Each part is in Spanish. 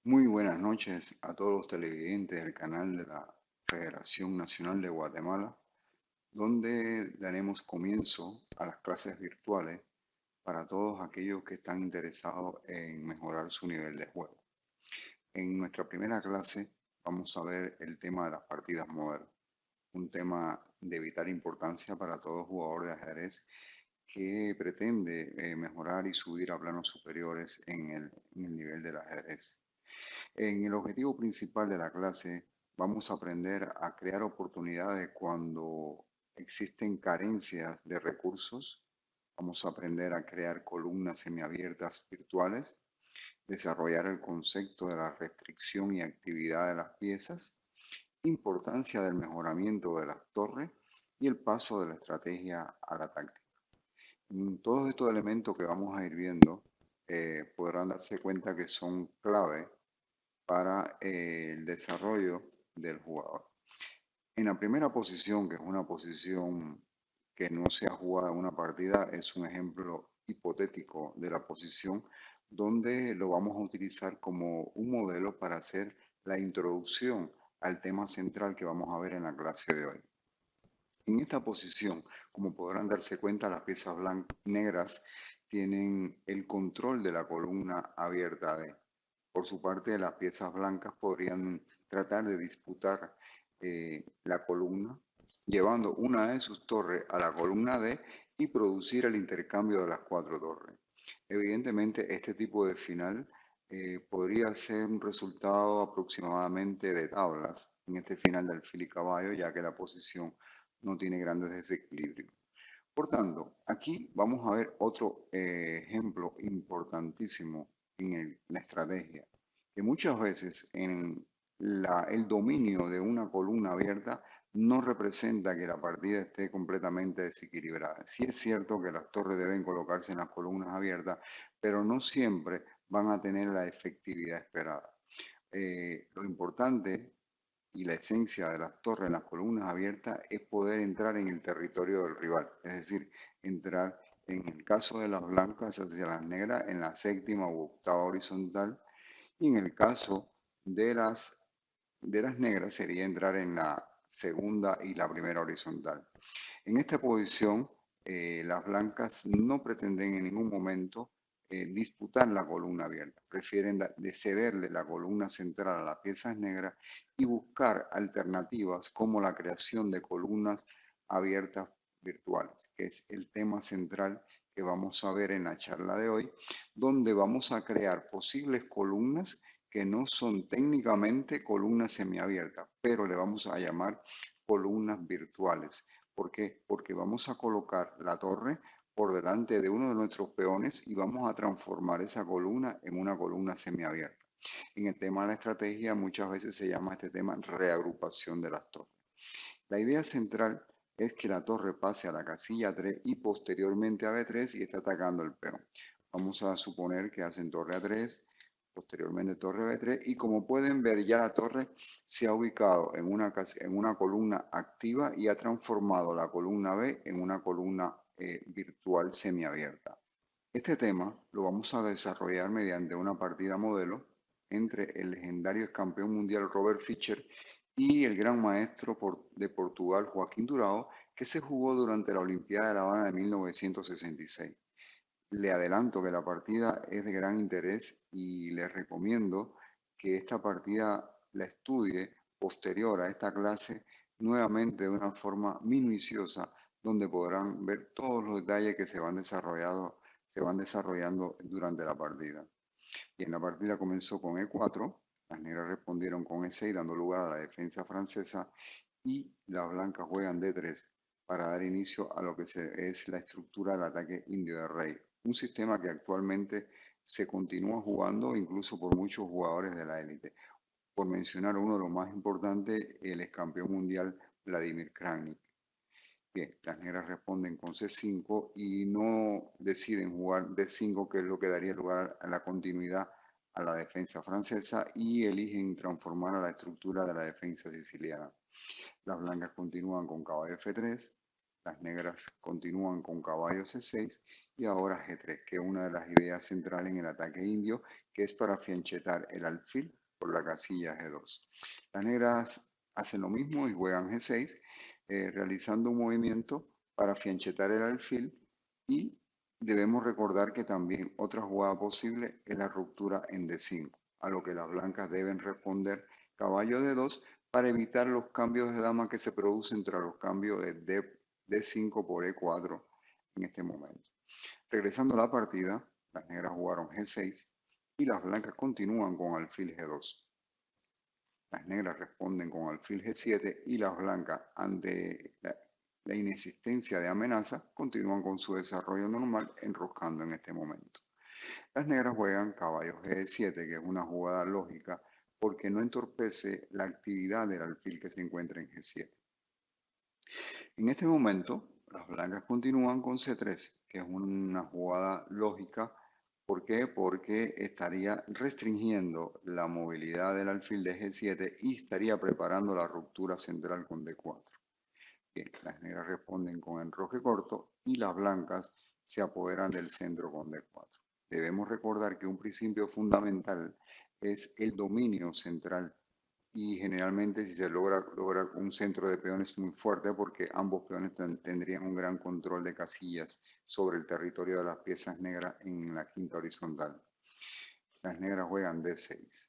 Muy buenas noches a todos los televidentes del canal de la Federación Nacional de Guatemala, donde daremos comienzo a las clases virtuales para todos aquellos que están interesados en mejorar su nivel de juego. En nuestra primera clase vamos a ver el tema de las partidas modernas, un tema de vital importancia para todo jugador de ajedrez que pretende mejorar y subir a planos superiores en el nivel del ajedrez. En el objetivo principal de la clase vamos a aprender a crear oportunidades cuando existen carencias de recursos. Vamos a aprender a crear columnas semiabiertas virtuales, desarrollar el concepto de la restricción y actividad de las piezas, importancia del mejoramiento de las torres y el paso de la estrategia a la táctica. Todos estos elementos que vamos a ir viendo podrán darse cuenta que son clave para el desarrollo del jugador. En la primera posición, que es una posición que no se ha jugado en una partida, es un ejemplo hipotético de la posición donde lo vamos a utilizar como un modelo para hacer la introducción al tema central que vamos a ver en la clase de hoy. En esta posición, como podrán darse cuenta, las piezas negras tienen el control de la columna abierta D. Por su parte, las piezas blancas podrían tratar de disputar la columna, llevando una de sus torres a la columna D y producir el intercambio de las cuatro torres. Evidentemente, este tipo de final podría ser un resultado aproximadamente de tablas en este final del alfil y caballo, ya que la posición no tiene grandes desequilibrios. Por tanto, aquí vamos a ver otro ejemplo importantísimo en la estrategia, que muchas veces en el dominio de una columna abierta no representa que la partida esté completamente desequilibrada. Sí es cierto que las torres deben colocarse en las columnas abiertas, pero no siempre van a tener la efectividad esperada. Lo importante y la esencia de las torres en las columnas abiertas es poder entrar en el territorio del rival, es decir, entrar en el caso de las blancas hacia las negras en la séptima u octava horizontal y en el caso de las negras sería entrar en la segunda y la primera horizontal. En esta posición, las blancas no pretenden en ningún momento disputar la columna abierta, prefieren de cederle la columna central a las piezas negras y buscar alternativas como la creación de columnas abiertas virtuales, que es el tema central que vamos a ver en la charla de hoy, donde vamos a crear posibles columnas que no son técnicamente columnas semiabiertas, pero le vamos a llamar columnas virtuales. ¿Por qué? Porque vamos a colocar la torre por delante de uno de nuestros peones y vamos a transformar esa columna en una columna semiabierta. En el tema de la estrategia muchas veces se llama este tema reagrupación de las torres. La idea central es que la torre pase a la casilla 3 y posteriormente a B3 y está atacando el peón. Vamos a suponer que hacen torre A3, posteriormente torre B3 y como pueden ver ya la torre se ha ubicado en una columna activa y ha transformado la columna B en una columna virtual semiabierta. Este tema lo vamos a desarrollar mediante una partida modelo entre el legendario campeón mundial Robert Fischer y el gran maestro de Portugal Joaquín Durão, que se jugó durante la Olimpiada de La Habana de 1966. Le adelanto que la partida es de gran interés y les recomiendo que esta partida la estudie posterior a esta clase nuevamente de una forma minuciosa, donde podrán ver todos los detalles que se van desarrollando durante la partida. Bien, la partida comenzó con E4, las negras respondieron con E6, dando lugar a la defensa francesa, y las blancas juegan D3 para dar inicio a lo que es la estructura del ataque indio de rey, un sistema que actualmente se continúa jugando incluso por muchos jugadores de la élite. Por mencionar uno de los más importantes, el ex campeón mundial Vladimir Kramnik. Bien, las negras responden con C5 y no deciden jugar D5, que es lo que daría lugar a la continuidad a la defensa francesa, y eligen transformar a la estructura de la defensa siciliana. Las blancas continúan con caballo F3, Las negras continúan con caballo C6 y ahora G3, que es una de las ideas centrales en el ataque indio, que es para fianchetar el alfil por la casilla G2. Las negras hacen lo mismo y juegan G6, realizando un movimiento para fianchetar el alfil, y debemos recordar que también otra jugada posible es la ruptura en D5, a lo que las blancas deben responder caballo D2 para evitar los cambios de dama que se producen tras los cambios de D5 por E4 en este momento. Regresando a la partida, las negras jugaron G6 y las blancas continúan con alfil G2. Las negras responden con alfil G7 y las blancas, ante la inexistencia de amenaza, continúan con su desarrollo normal, enroscando en este momento. Las negras juegan caballo G7, que es una jugada lógica porque no entorpece la actividad del alfil que se encuentra en G7. En este momento, las blancas continúan con C3, que es una jugada lógica. ¿Por qué? Porque estaría restringiendo la movilidad del alfil de G7 y estaría preparando la ruptura central con D4. Bien, las negras responden con enroque corto y las blancas se apoderan del centro con D4. Debemos recordar que un principio fundamental es el dominio central, y generalmente si se logra un centro de peones muy fuerte, porque ambos peones tendrían un gran control de casillas sobre el territorio de las piezas negras en la quinta horizontal. Las negras juegan D6.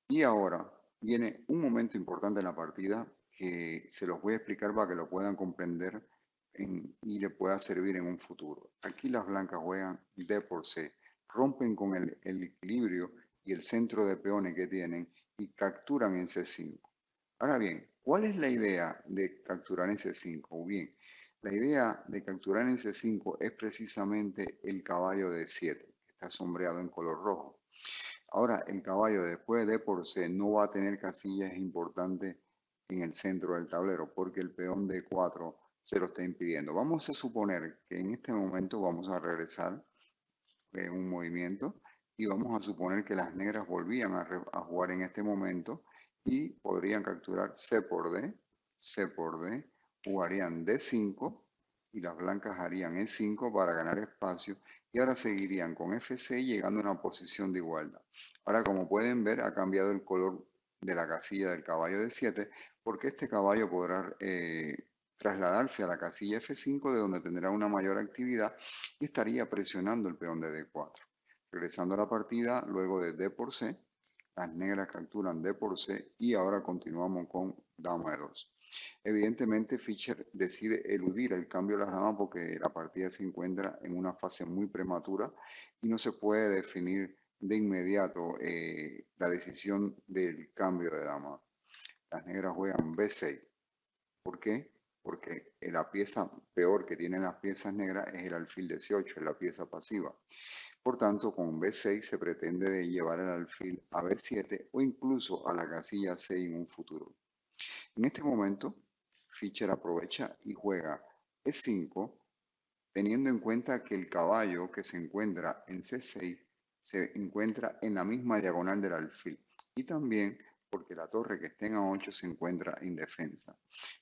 Y ahora viene un momento importante en la partida que se los voy a explicar para que lo puedan comprender y le pueda servir en un futuro. Aquí las blancas juegan D por C, rompen con el equilibrio y el centro de peones que tienen y capturan en C5. Ahora bien, ¿cuál es la idea de capturar en C5? Bien, la idea de capturar en C5 es precisamente el caballo de 7, que está sombreado en color rojo. Ahora, el caballo después de D por C no va a tener casillas importantes en el centro del tablero porque el peón D4 se lo está impidiendo. Vamos a suponer que en este momento vamos a regresar un movimiento y vamos a suponer que las negras volvían a jugar en este momento y podrían capturar C por D, jugarían D5 y las blancas harían E5 para ganar espacio, y ahora seguirían con F6 llegando a una posición de igualdad. Ahora, como pueden ver, ha cambiado el color de la casilla del caballo de 7 porque este caballo podrá trasladarse a la casilla F5, de donde tendrá una mayor actividad y estaría presionando el peón de D4. Regresando a la partida, luego de D por C, las negras capturan D por C y ahora continuamos con dama de 2. Evidentemente Fischer decide eludir el cambio de las damas porque la partida se encuentra en una fase muy prematura y no se puede definir de inmediato la decisión del cambio de dama. Las negras juegan B6. ¿Por qué? Porque la pieza peor que tienen las piezas negras es el alfil 18, es la pieza pasiva. Por tanto, con B6 se pretende llevar el alfil a B7 o incluso a la casilla 6 en un futuro. En este momento, Fischer aprovecha y juega E5, teniendo en cuenta que el caballo que se encuentra en C6 se encuentra en la misma diagonal del alfil, y también porque la torre que está en A8 se encuentra indefensa.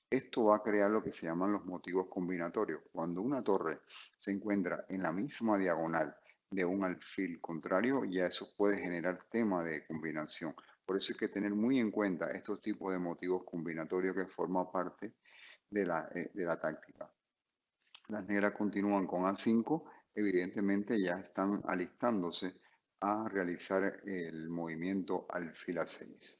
Esto va a crear lo que se llaman los motivos combinatorios. Cuando una torre se encuentra en la misma diagonal de un alfil contrario, ya eso puede generar tema de combinación. Por eso hay que tener muy en cuenta estos tipos de motivos combinatorios que forman parte de la táctica. Las negras continúan con A5, evidentemente ya están alistándose a realizar el movimiento alfil A6.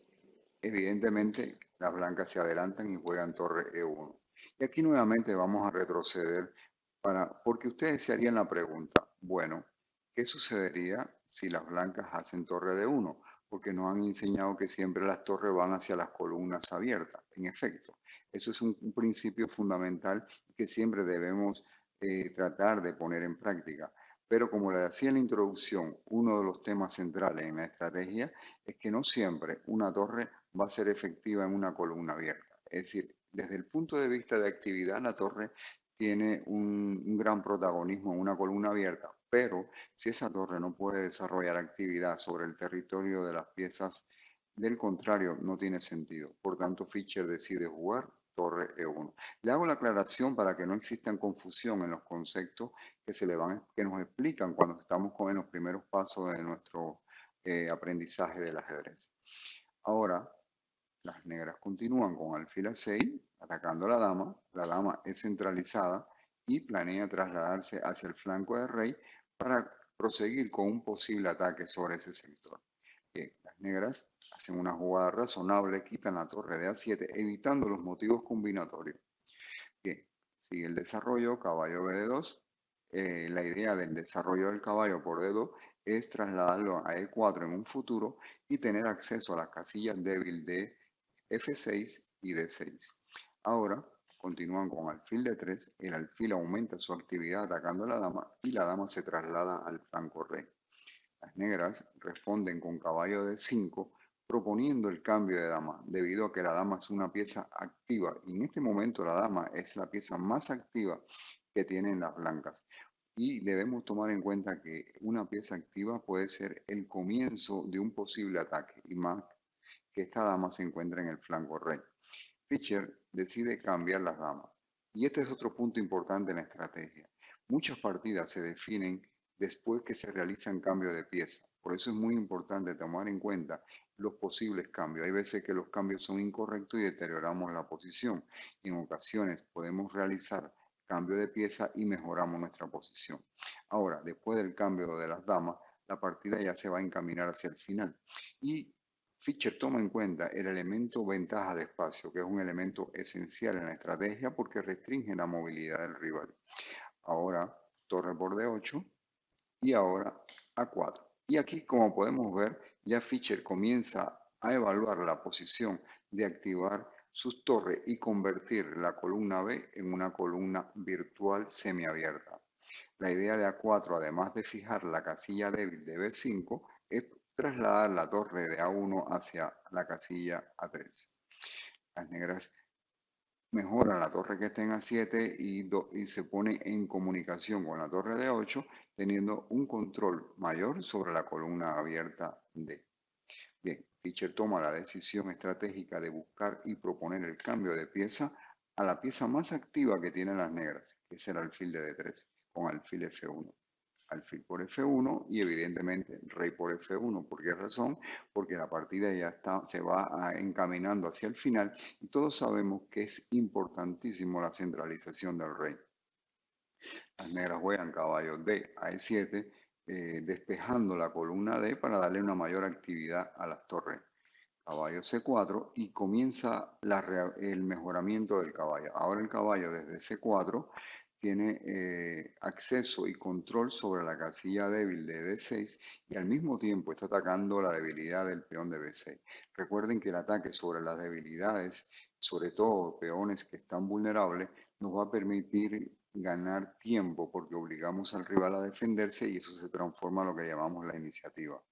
Evidentemente las blancas se adelantan y juegan torre E1. Y aquí nuevamente vamos a retroceder porque ustedes se harían la pregunta, bueno, ¿qué sucedería si las blancas hacen torre D1? Porque nos han enseñado que siempre las torres van hacia las columnas abiertas. En efecto, eso es un principio fundamental que siempre debemos tratar de poner en práctica. Pero como le decía en la introducción, uno de los temas centrales en la estrategia es que no siempre una torre va a ser efectiva en una columna abierta. Es decir, desde el punto de vista de actividad, la torre tiene un gran protagonismo en una columna abierta, pero si esa torre no puede desarrollar actividad sobre el territorio de las piezas del contrario, no tiene sentido. Por tanto, Fischer decide jugar torre E1. Le hago la aclaración para que no exista confusión en los conceptos que nos explican cuando estamos en los primeros pasos de nuestro aprendizaje del ajedrez. Ahora, las negras continúan con alfil A6, atacando a la dama. La dama es centralizada y planea trasladarse hacia el flanco del rey para proseguir con un posible ataque sobre ese sector. Bien, las negras hacen una jugada razonable, quitan la torre de A7, evitando los motivos combinatorios. Bien, sigue el desarrollo, caballo B2. La idea del desarrollo del caballo por D2 es trasladarlo a E4 en un futuro y tener acceso a las casillas débiles de F6 y D6. Ahora continúan con alfil D3, el alfil aumenta su actividad atacando a la dama y la dama se traslada al flanco rey. Las negras responden con caballo D5, proponiendo el cambio de dama, debido a que la dama es una pieza activa y en este momento la dama es la pieza más activa que tienen las blancas. Y debemos tomar en cuenta que una pieza activa puede ser el comienzo de un posible ataque y más que esta dama se encuentra en el flanco rey. Fischer decide cambiar las damas. Y este es otro punto importante en la estrategia. Muchas partidas se definen después que se realizan cambios de pieza. Por eso es muy importante tomar en cuenta los posibles cambios. Hay veces que los cambios son incorrectos y deterioramos la posición. En ocasiones podemos realizar cambio de pieza y mejoramos nuestra posición. Ahora, después del cambio de las damas, la partida ya se va a encaminar hacia el final. Y Fischer toma en cuenta el elemento ventaja de espacio, que es un elemento esencial en la estrategia porque restringe la movilidad del rival. Ahora torre por D8 y ahora A4. Y aquí, como podemos ver, ya Fischer comienza a evaluar la posición de activar sus torres y convertir la columna B en una columna virtual semiabierta. La idea de A4, además de fijar la casilla débil de B5, es trasladar la torre de A1 hacia la casilla A3. Las negras mejoran la torre que está en A7 y se pone en comunicación con la torre de 8, teniendo un control mayor sobre la columna abierta D. Bien, Fischer toma la decisión estratégica de buscar y proponer el cambio de pieza a la pieza más activa que tienen las negras, que es el alfil de D3, con alfil F1. Alfil por F1 y evidentemente rey por F1. ¿Por qué razón? Porque la partida ya se va encaminando hacia el final y todos sabemos que es importantísimo la centralización del rey. Las negras juegan caballo D a E7, despejando la columna D para darle una mayor actividad a las torres. Caballo C4 y comienza el mejoramiento del caballo. Ahora el caballo desde C4 tiene acceso y control sobre la casilla débil de D6 y al mismo tiempo está atacando la debilidad del peón de B6. Recuerden que el ataque sobre las debilidades, sobre todo peones que están vulnerables, nos va a permitir ganar tiempo porque obligamos al rival a defenderse y eso se transforma en lo que llamamos la iniciativa.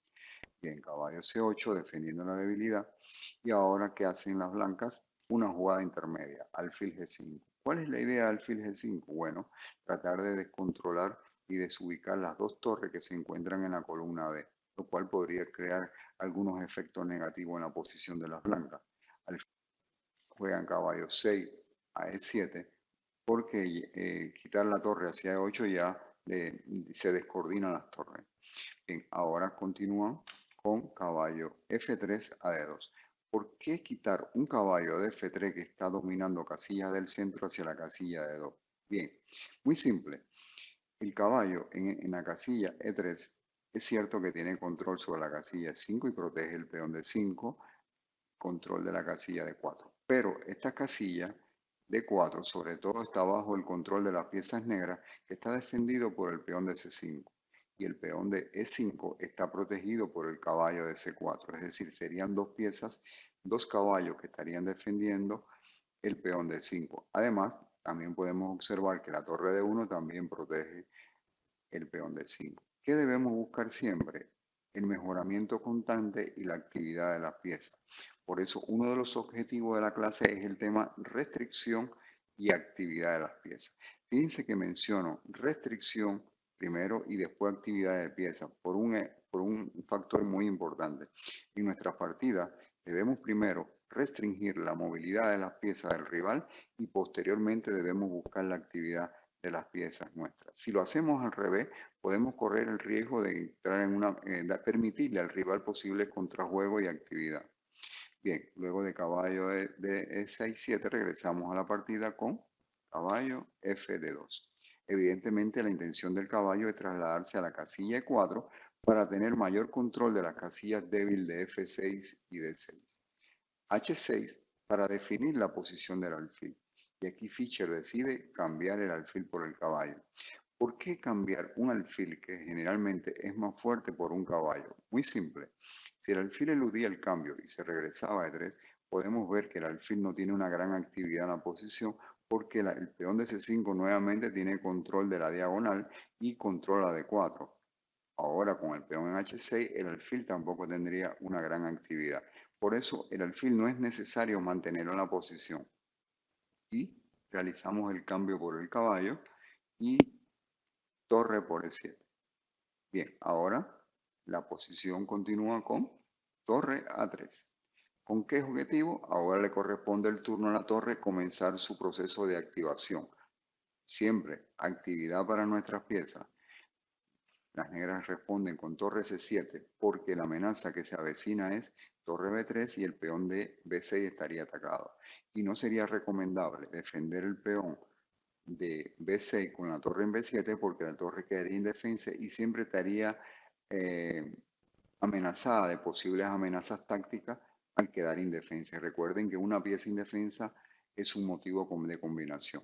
Bien, caballo C8 defendiendo la debilidad. Y ahora, ¿qué hacen las blancas? Una jugada intermedia, alfil G5. ¿Cuál es la idea de alfil G5? Bueno, tratar de descontrolar y desubicar las dos torres que se encuentran en la columna B, lo cual podría crear algunos efectos negativos en la posición de las blancas. Juegan caballo 6 a E7 porque quitar la torre hacia E8 ya se descoordinan las torres. Bien, ahora continúan con caballo F3 a D2. ¿Por qué quitar un caballo de F3 que está dominando casillas del centro hacia la casilla de D2? Bien, muy simple. El caballo en la casilla E3 es cierto que tiene control sobre la casilla 5 y protege el peón de 5, control de la casilla de 4. Pero esta casilla de 4 sobre todo está bajo el control de las piezas negras que está defendido por el peón de C5 y el peón de E5 está protegido por el caballo de C4, es decir, serían dos piezas, dos caballos que estarían defendiendo el peón de 5. Además, también podemos observar que la torre de 1 también protege el peón de 5. ¿Qué debemos buscar siempre? El mejoramiento constante y la actividad de las piezas. Por eso, uno de los objetivos de la clase es el tema restricción y actividad de las piezas. Fíjense que menciono restricción primero y después actividad de piezas por un factor muy importante. En nuestras partidas Debemos primero restringir la movilidad de las piezas del rival y posteriormente debemos buscar la actividad de las piezas nuestras. Si lo hacemos al revés, podemos correr el riesgo de entrar en permitirle al rival posibles contrajuegos y actividad. Bien, luego de caballo de E6-7 regresamos a la partida con caballo F de 2. Evidentemente la intención del caballo es trasladarse a la casilla E4 para tener mayor control de las casillas débiles de F6 y D6. H6 para definir la posición del alfil. Y aquí Fischer decide cambiar el alfil por el caballo. ¿Por qué cambiar un alfil que generalmente es más fuerte por un caballo? Muy simple. Si el alfil eludía el cambio y se regresaba a E3, podemos ver que el alfil no tiene una gran actividad en la posición porque el peón de C5 nuevamente tiene control de la diagonal y controla D4. Ahora con el peón en H6 el alfil tampoco tendría una gran actividad. Por eso el alfil no es necesario mantenerlo en la posición. Y realizamos el cambio por el caballo y torre por E7. Bien, ahora la posición continúa con torre A3. ¿Con qué objetivo? Ahora le corresponde el turno a la torre comenzar su proceso de activación. Siempre actividad para nuestras piezas. Las negras responden con torre C7 porque la amenaza que se avecina es torre B3 y el peón de B6 estaría atacado. Y no sería recomendable defender el peón de B6 con la torre en B7 porque la torre quedaría indefensa y siempre estaría amenazada de posibles amenazas tácticas al quedar indefensa. Recuerden que una pieza indefensa es un motivo de combinación.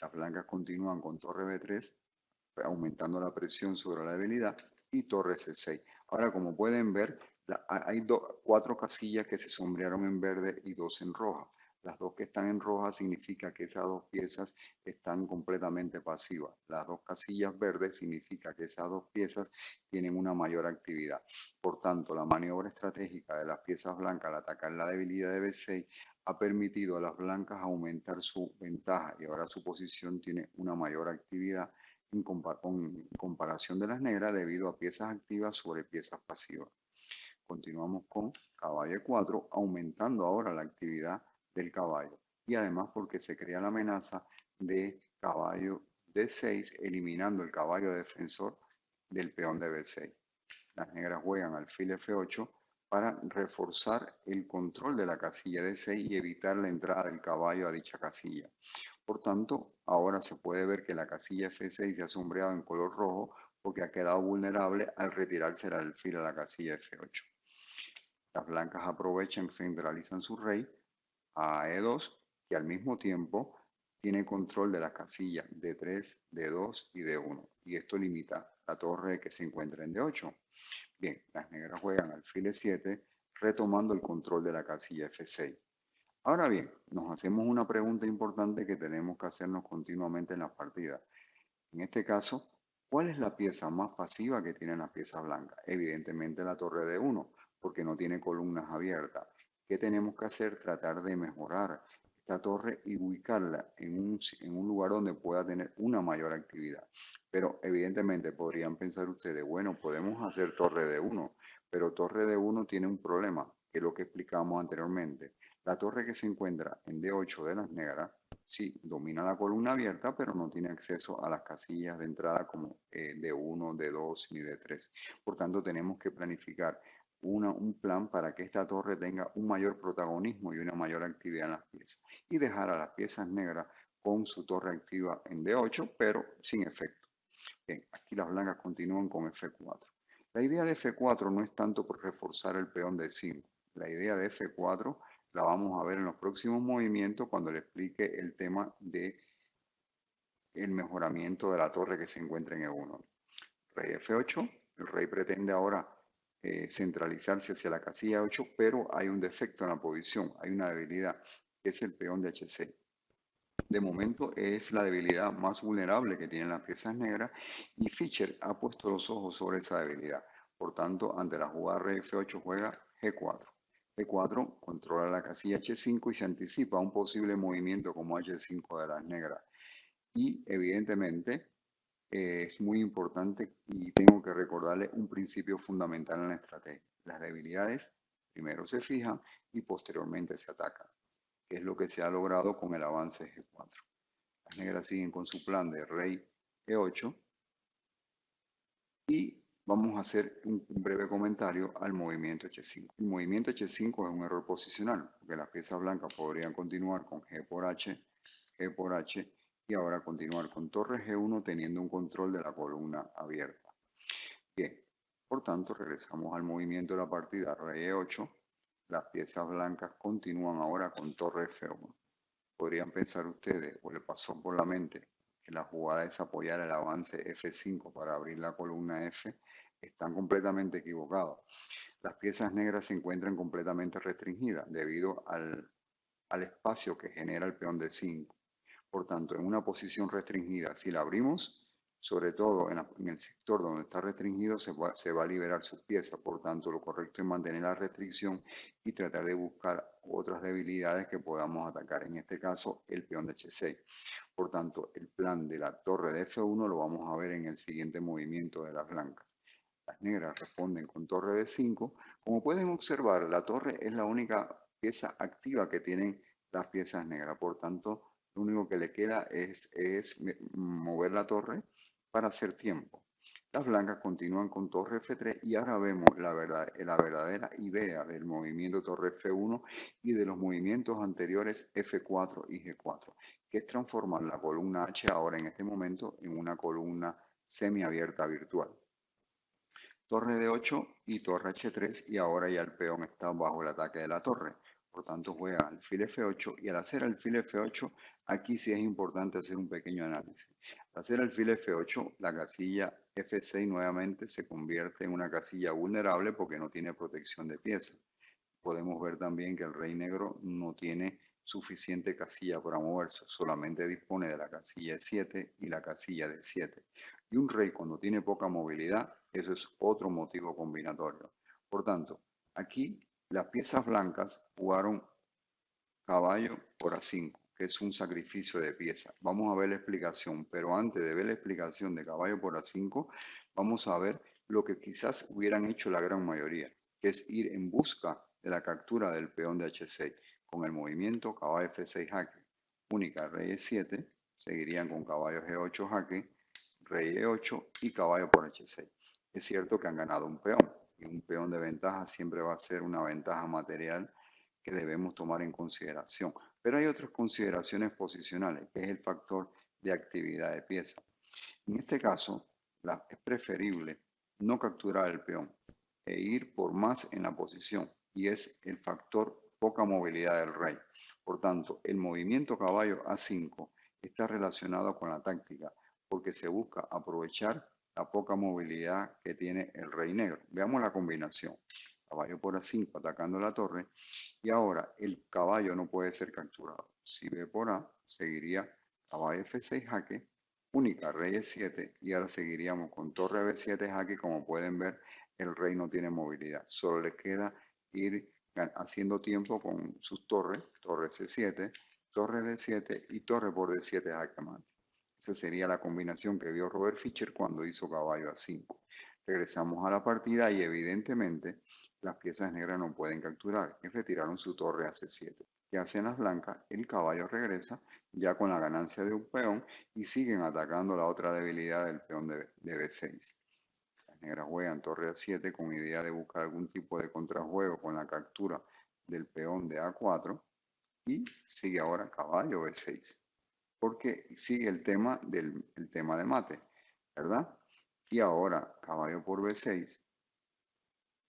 Las blancas continúan con torre B3 aumentando la presión sobre la debilidad y torre C6. Ahora, como pueden ver, hay 4 casillas que se sombrearon en verde y 2 en roja. Las 2 que están en roja significa que esas 2 piezas están completamente pasivas. Las 2 casillas verdes significa que esas 2 piezas tienen una mayor actividad. Por tanto, la maniobra estratégica de las piezas blancas al atacar la debilidad de B6 ha permitido a las blancas aumentar su ventaja y ahora su posición tiene una mayor actividad en comparación de las negras debido a piezas activas sobre piezas pasivas. Continuamos con caballo E4, aumentando ahora la actividad del caballo y además porque se crea la amenaza de caballo D6 eliminando el caballo defensor del peón de B6. Las negras juegan alfil F8 para reforzar el control de la casilla D6 y evitar la entrada del caballo a dicha casilla. Por tanto, ahora se puede ver que la casilla F6 se ha sombreado en color rojo porque ha quedado vulnerable al retirarse el alfil a la casilla F8. Las blancas aprovechan y centralizan su rey a E2, que al mismo tiempo tiene control de las casillas D3, D2 y D1. Y esto limita la torre que se encuentra en D8. Bien, las negras juegan alfil E7, retomando el control de la casilla F6. Ahora bien, nos hacemos una pregunta importante que tenemos que hacernos continuamente en las partidas. En este caso, ¿cuál es la pieza más pasiva que tienen las piezas blancas? Evidentemente la torre de 1, porque no tiene columnas abiertas. ¿Qué tenemos que hacer? Tratar de mejorar esta torre y ubicarla en un lugar donde pueda tener una mayor actividad. Pero evidentemente podrían pensar ustedes, bueno, podemos hacer torre de 1, pero torre de 1 tiene un problema, que es lo que explicamos anteriormente. La torre que se encuentra en D8 de las negras, sí, domina la columna abierta, pero no tiene acceso a las casillas de entrada como D1, D2 ni D3. Por tanto, tenemos que planificar un plan para que esta torre tenga un mayor protagonismo y una mayor actividad en las piezas. Y dejar a las piezas negras con su torre activa en D8, pero sin efecto. Bien, aquí las blancas continúan con F4. La idea de F4 no es tanto por reforzar el peón de 5. La idea de F4 la vamos a ver en los próximos movimientos cuando le explique el tema de el mejoramiento de la torre que se encuentra en E1. Rey F8, el rey pretende ahora centralizarse hacia la casilla 8, pero hay un defecto en la posición, hay una debilidad, que es el peón de H6. De momento es la debilidad más vulnerable que tienen las piezas negras y Fischer ha puesto los ojos sobre esa debilidad. Por tanto, ante la jugada rey F8 juega G4. G4 controla la casilla H5 y se anticipa a un posible movimiento como H5 de las negras. Y evidentemente es muy importante y tengo que recordarle un principio fundamental en la estrategia. Las debilidades Primero se fijan y posteriormente se atacan, que es lo que se ha logrado con el avance G4. Las negras siguen con su plan de rey E8 y vamos a hacer un breve comentario al movimiento H5. El movimiento H5 es un error posicional, porque las piezas blancas podrían continuar con G por H y ahora continuar con torre G1 teniendo un control de la columna abierta. Bien, por tanto regresamos al movimiento de la partida rey E8. Las piezas blancas continúan ahora con torre F1. Podrían pensar ustedes, o le pasó por la mente, que la jugada es apoyar el avance F5 para abrir la columna F. Están completamente equivocados. Las piezas negras se encuentran completamente restringidas debido al espacio que genera el peón de 5. Por tanto, en una posición restringida, si la abrimos, sobre todo en el sector donde está restringido, se va a liberar sus piezas. Por tanto, lo correcto es mantener la restricción y tratar de buscar otras debilidades que podamos atacar. En este caso, el peón de H6. Por tanto, el plan de la torre de F1 lo vamos a ver en el siguiente movimiento de las blancas. Las negras responden con torre de 5. Como pueden observar, la torre es la única pieza activa que tienen las piezas negras. Por tanto, lo único que le queda es mover la torre para hacer tiempo. Las blancas continúan con torre F3 y ahora vemos la verdadera idea del movimiento torre F1 y de los movimientos anteriores F4 y G4, que es transformar la columna H ahora en este momento en una columna semiabierta virtual. Torre de 8 y torre H3 y ahora ya el peón está bajo el ataque de la torre. Por tanto juega alfil F8 y al hacer alfil F8 aquí sí es importante hacer un pequeño análisis. Al hacer alfil F8 la casilla F6 nuevamente se convierte en una casilla vulnerable porque no tiene protección de piezas. Podemos ver también que el rey negro no tiene suficiente casilla para moverse, solamente dispone de la casilla E7 y la casilla D7. Y un rey cuando tiene poca movilidad, eso es otro motivo combinatorio. Por tanto, aquí las piezas blancas jugaron caballo por A5, que es un sacrificio de piezas. Vamos a ver la explicación, pero antes de ver la explicación de caballo por A5, vamos a ver lo que quizás hubieran hecho la gran mayoría, que es ir en busca de la captura del peón de H6, con el movimiento caballo F6 jaque, única rey E7, seguirían con caballo G8 jaque, rey E8 y caballo por H6. Es cierto que han ganado un peón, y un peón de ventaja siempre va a ser una ventaja material que debemos tomar en consideración. Pero hay otras consideraciones posicionales, que es el factor de actividad de pieza. En este caso, es preferible no capturar el peón e ir por más en la posición, y es el factor poca movilidad del rey. Por tanto, el movimiento caballo A5 está relacionado con la táctica, porque se busca aprovechar la poca movilidad que tiene el rey negro. Veamos la combinación. Caballo por A5 atacando la torre, y ahora el caballo no puede ser capturado. Si B por A, seguiría caballo F6 jaque, única rey E7, y ahora seguiríamos con torre B7 jaque. Como pueden ver, el rey no tiene movilidad, solo le queda ir haciendo tiempo con sus torres, torre C7, torre D7 y torre por D7 jaque mate. Esa sería la combinación que vio Robert Fischer cuando hizo caballo A5. Regresamos a la partida y evidentemente las piezas negras no pueden capturar y retiraron su torre a C7. ¿Qué hacen las blancas? El caballo regresa ya con la ganancia de un peón y siguen atacando la otra debilidad del peón de B6. Las negras juegan torre A7 con idea de buscar algún tipo de contrajuego con la captura del peón de A4 y sigue ahora caballo B6 porque sigue el tema tema de mate, ¿verdad? Y ahora caballo por B6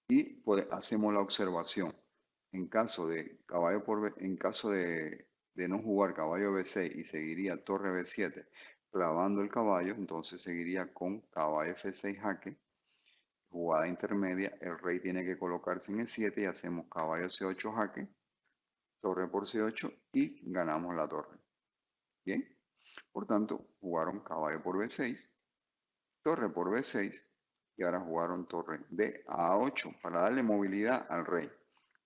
y hacemos la observación. En caso de caballo en caso de no jugar caballo B6 y seguiría torre B7 clavando el caballo, entonces seguiría con caballo F6 jaque, jugada intermedia, el rey tiene que colocarse en E7 y hacemos caballo C8 jaque, torre por C8 y ganamos la torre. Bien, por tanto, jugaron caballo por B6, torre por B6 y ahora jugaron torre de A8 para darle movilidad al rey.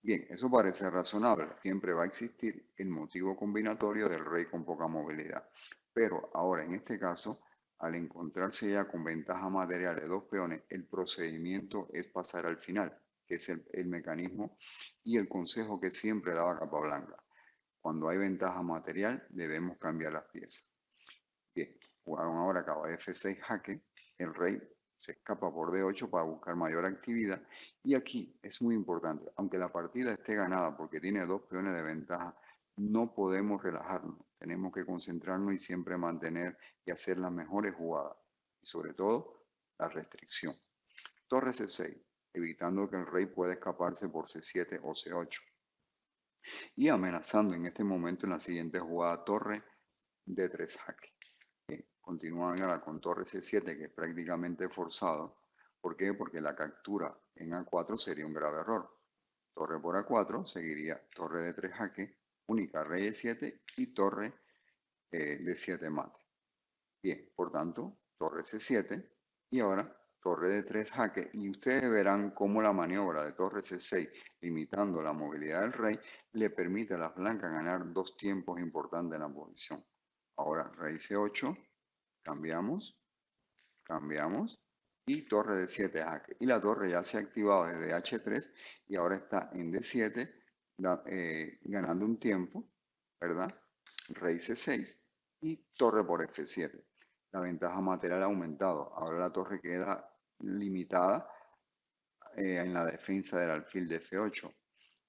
Bien, eso parece razonable. Siempre va a existir el motivo combinatorio del rey con poca movilidad. Pero ahora, en este caso, al encontrarse ya con ventaja material de dos peones, el procedimiento es pasar al final. que es el mecanismo y el consejo que siempre daba Capablanca. Cuando hay ventaja material, debemos cambiar las piezas. Bien, jugaron ahora caballo F6 jaque, el rey se escapa por D8 para buscar mayor actividad y aquí es muy importante, aunque la partida esté ganada porque tiene dos peones de ventaja, no podemos relajarnos, tenemos que concentrarnos y siempre mantener y hacer las mejores jugadas y sobre todo la restricción. Torre C6, evitando que el rey pueda escaparse por C7 o C8 y amenazando en este momento en la siguiente jugada torre D3 jaque. Continúan ahora con torre C7, que es prácticamente forzado. ¿Por qué? Porque la captura en A4 sería un grave error. Torre por A4 seguiría torre D3 jaque, única rey E7 y torre D7 mate. Bien, por tanto, torre C7 y ahora torre D3 jaque. Y ustedes verán cómo la maniobra de torre C6, limitando la movilidad del rey, le permite a las blancas ganar dos tiempos importantes en la posición. Ahora rey C8. Cambiamos y torre de 7 jaque. Y la torre ya se ha activado desde H3 y ahora está en D7 ganando un tiempo, ¿verdad? Rey C6 y torre por F7. La ventaja material ha aumentado. Ahora la torre queda limitada en la defensa del alfil de F8.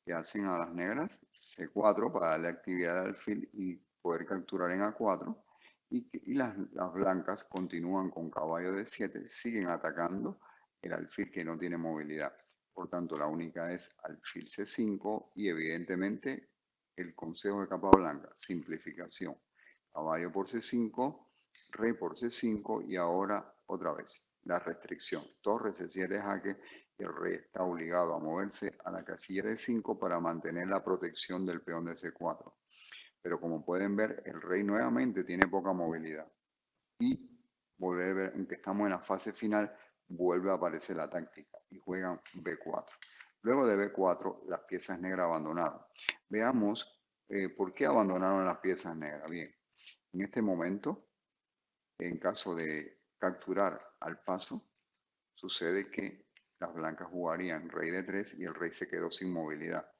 Que hacen a las negras? C4 para darle actividad al alfil y poder capturar en A4 y las blancas continúan con caballo de 7, siguen atacando el alfil que no tiene movilidad. Por tanto, la única es alfil C5 y evidentemente el consejo de Capablanca, simplificación. Caballo por C5, rey por C5 y ahora otra vez la restricción. Torre C7 jaque y el rey está obligado a moverse a la casilla de 5 para mantener la protección del peón de C4. Pero como pueden ver, el rey nuevamente tiene poca movilidad. Y volver a ver, aunque estamos en la fase final, vuelve a aparecer la táctica y juegan B4. Luego de B4, las piezas negras abandonaron. Veamos por qué abandonaron las piezas negras. Bien, en este momento, en caso de capturar al paso, sucede que las blancas jugarían rey de 3 y el rey se quedó sin movilidad.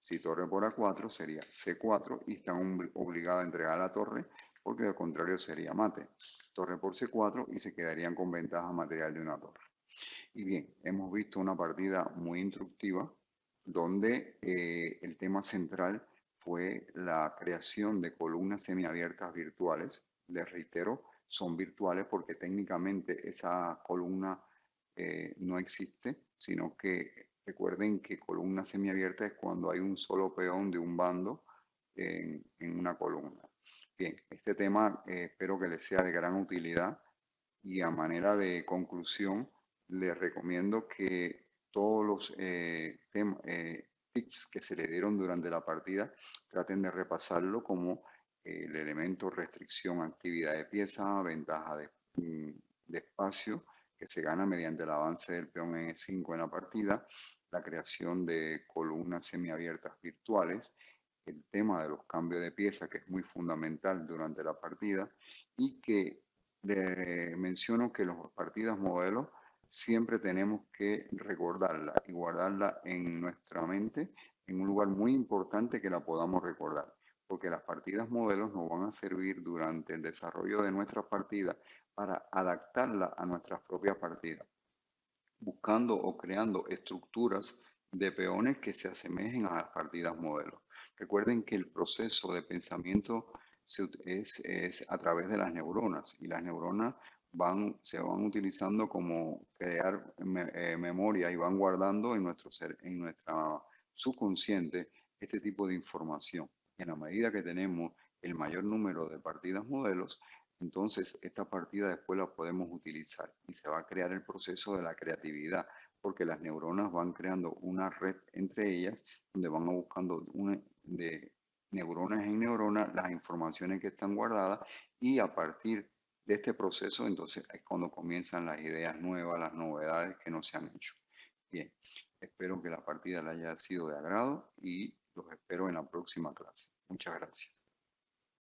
Si torre por A4 sería C4 y están obligados a entregar la torre porque de contrario sería mate. Torre por C4 y se quedarían con ventaja material de una torre. Y bien, hemos visto una partida muy instructiva donde el tema central fue la creación de columnas semiabiertas virtuales. Les reitero, son virtuales porque técnicamente esa columna no existe, sino que recuerden que columna semiabierta es cuando hay un solo peón de un bando en una columna. Bien, este tema espero que les sea de gran utilidad y a manera de conclusión les recomiendo que todos los tips que se le dieron durante la partida traten de repasarlo como el elemento restricción, actividad de pieza, ventaja de espacio que se gana mediante el avance del peón en E5 en la partida, la creación de columnas semiabiertas virtuales, el tema de los cambios de pieza que es muy fundamental durante la partida y que le menciono que los partidas modelos siempre tenemos que recordarla y guardarla en nuestra mente en un lugar muy importante que la podamos recordar, porque las partidas modelos nos van a servir durante el desarrollo de nuestras partidas para adaptarla a nuestras propias partidas, buscando o creando estructuras de peones que se asemejen a las partidas modelos. Recuerden que el proceso de pensamiento es a través de las neuronas y las neuronas se van utilizando como crear memoria y van guardando en nuestra subconsciente este tipo de información. Y en la medida que tenemos el mayor número de partidas modelos, entonces esta partida después la podemos utilizar y se va a crear el proceso de la creatividad porque las neuronas van creando una red entre ellas donde van buscando de neuronas en neuronas las informaciones que están guardadas y a partir de este proceso entonces es cuando comienzan las ideas nuevas, las novedades que no se han hecho. Bien, espero que la partida le haya sido de agrado y los espero en la próxima clase. Muchas gracias.